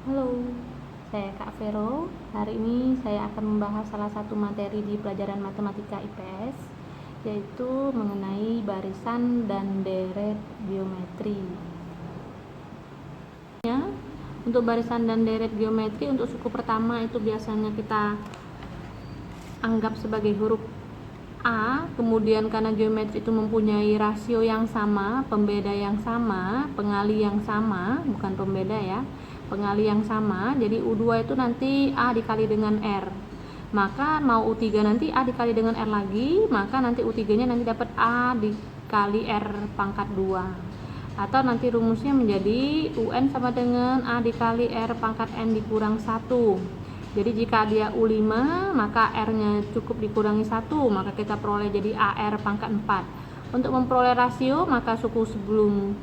Halo, saya Kak Vero. Hari ini saya akan membahas salah satu materi di pelajaran matematika IPS, yaitu mengenai barisan dan deret geometri. Untuk barisan dan deret geometri, untuk suku pertama itu biasanya kita anggap sebagai huruf A, kemudian karena geometri itu mempunyai rasio yang sama, pembeda yang sama, pengali yang sama, bukan pembeda ya, pengali yang sama, jadi U2 itu nanti A dikali dengan R, maka mau U3 nanti A dikali dengan R lagi, maka nanti U3 nya nanti dapat A dikali R pangkat 2, atau nanti rumusnya menjadi UN sama dengan A dikali R pangkat N dikurang 1. Jadi jika dia U5, maka R-nya cukup dikurangi 1, maka kita peroleh jadi AR pangkat 4. Untuk memperoleh rasio, maka suku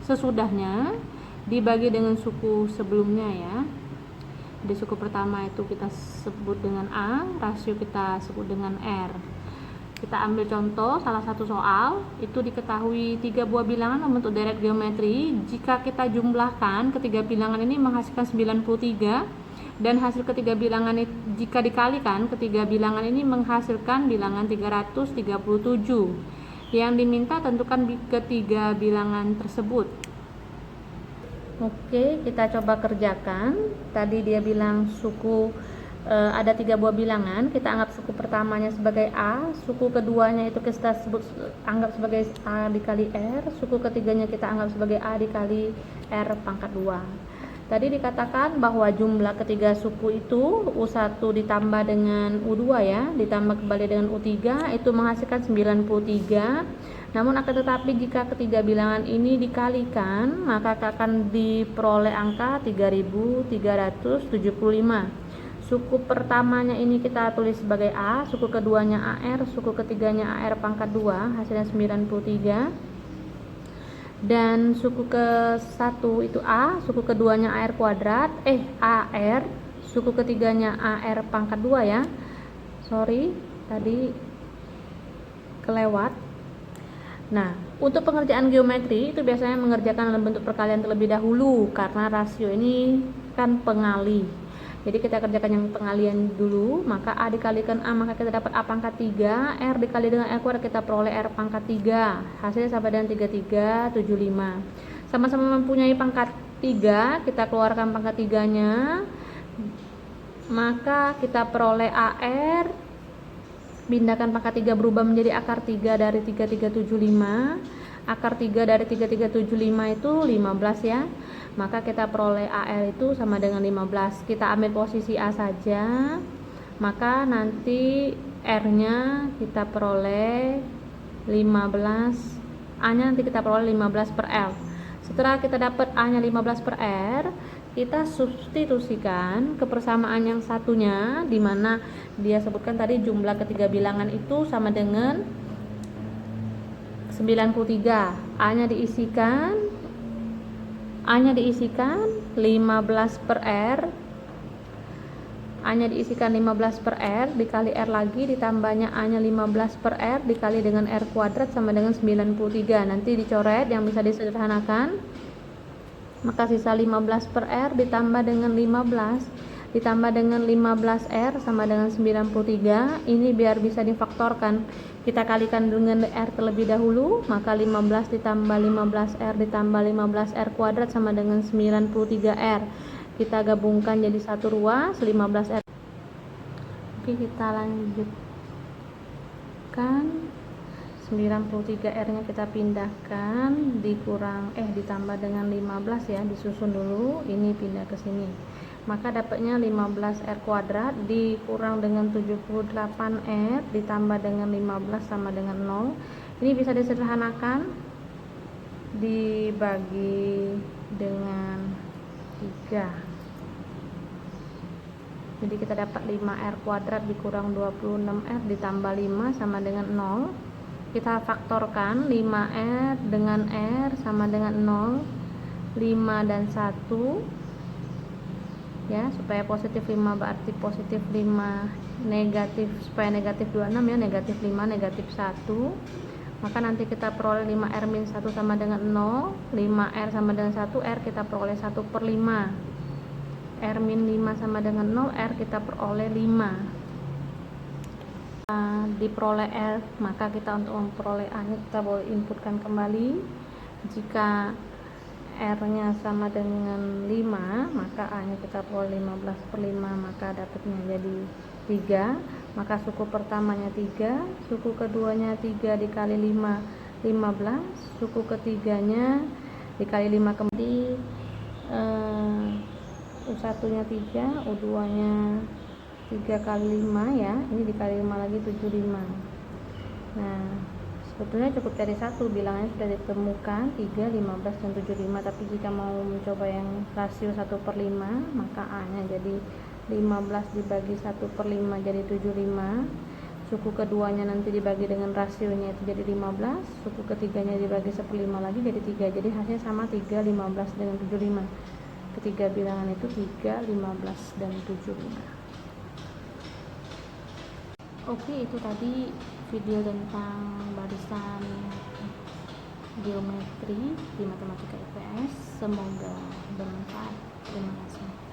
sesudahnya dibagi dengan suku sebelumnya ya. Jadi suku pertama itu kita sebut dengan A, rasio kita sebut dengan R. Kita ambil contoh salah satu soal, itu diketahui 3 buah bilangan membentuk deret geometri. Jika kita jumlahkan ketiga bilangan ini menghasilkan 93, dan hasil ketiga bilangan jika dikalikan ketiga bilangan ini menghasilkan bilangan 337. Yang diminta tentukan ketiga bilangan tersebut. Oke, kita coba kerjakan. Tadi dia bilang suku ada 3 buah bilangan, kita anggap suku pertamanya sebagai A, suku keduanya itu kita anggap sebagai A dikali R, suku ketiganya kita anggap sebagai A dikali R pangkat 2. Tadi dikatakan bahwa jumlah ketiga suku itu U1 ditambah dengan U2 ya, ditambah kembali dengan U3 itu menghasilkan 93. Namun akan tetapi jika ketiga bilangan ini dikalikan, maka akan diperoleh angka 3375. Suku pertamanya ini kita tulis sebagai A, suku keduanya AR, suku ketiganya AR pangkat 2, hasilnya 93. Dan suku ke 1 itu A, suku keduanya AR kuadrat, AR, suku ketiganya AR pangkat 2 ya. Sorry, tadi kelewat. Nah, untuk pengerjaan geometri itu biasanya mengerjakan dalam bentuk perkalian terlebih dahulu karena rasio ini kan pengali. Jadi kita kerjakan yang pengalian dulu, maka A dikalikan A, maka kita dapat A pangkat 3, R dikali dengan R kuadrat kita peroleh R pangkat 3, hasilnya sama dengan 3375. Sama-sama mempunyai pangkat 3, kita keluarkan pangkat 3-nya, maka kita peroleh AR, pindahkan pangkat 3 berubah menjadi akar 3 dari 3375, akar 3 dari 3375 itu 15 ya. Maka kita peroleh AL itu sama dengan 15. Kita ambil posisi A saja, maka nanti R-nya kita peroleh 15, A-nya nanti kita peroleh 15 per L. Setelah kita dapat A-nya 15 per R, kita substitusikan kebersamaan yang satunya, dimana dia sebutkan tadi jumlah ketiga bilangan itu sama dengan 93. A-nya diisikan 15 per R, A-nya diisikan 15 per R dikali R lagi, ditambahnya A-nya 15 per R dikali dengan R kuadrat sama dengan 93. Nanti dicoret yang bisa disederhanakan, maka sisa 15 per R ditambah dengan 15 ditambah dengan 15R sama dengan 93. Ini biar bisa difaktorkan, kita kalikan dengan R terlebih dahulu, maka 15 ditambah 15R ditambah 15R kuadrat sama dengan 93R. Kita gabungkan jadi satu ruas 15R. Oke, kita lanjutkan. 93R nya kita pindahkan, ditambah dengan 15 ya, disusun dulu, ini pindah ke sini, maka dapatnya 15R kuadrat dikurang dengan 78R ditambah dengan 15 sama dengan 0. Ini bisa disederhanakan, dibagi dengan 3, jadi kita dapat 5R kuadrat dikurang 26R ditambah 5 sama dengan 0. Kita faktorkan 5R dengan R sama dengan 0, 5 dan 1 ya, supaya positif 5 berarti positif 5, negatif supaya negatif 26 ya, negatif 5 negatif 1, maka nanti kita peroleh 5R min 1 sama dengan 0, 5R sama dengan 1, R kita peroleh 1 per 5, R min 5 sama dengan 0, R kita peroleh 5. Diperoleh R, maka kita untuk memperoleh A nya kita boleh inputkan kembali. Jika R nya sama dengan 5, maka A nya kita peroleh 15/5, maka dapatnya jadi 3. Maka suku pertamanya 3, suku keduanya 3 dikali 5, 15, suku ketiganya dikali 5 kembali, U1 nya 3, U2 nya 3 kali 5 ya, ini dikali 5 lagi 75. Nah, sebetulnya cukup cari satu, bilangannya sudah ditemukan 3, 15, dan 75. Tapi jika mau mencoba yang rasio 1/5, maka A nya jadi 15 dibagi 1/5 jadi 75. Suku keduanya nanti dibagi dengan rasionya itu jadi 15, suku ketiganya dibagi 1/5 lagi jadi 3. Jadi hasilnya sama, 3, 15, dengan 75. Ketiga bilangan itu 3, 15, dan 75. Oke, itu tadi video tentang barisan geometri di matematika IPS. Semoga bermanfaat. Terima kasih.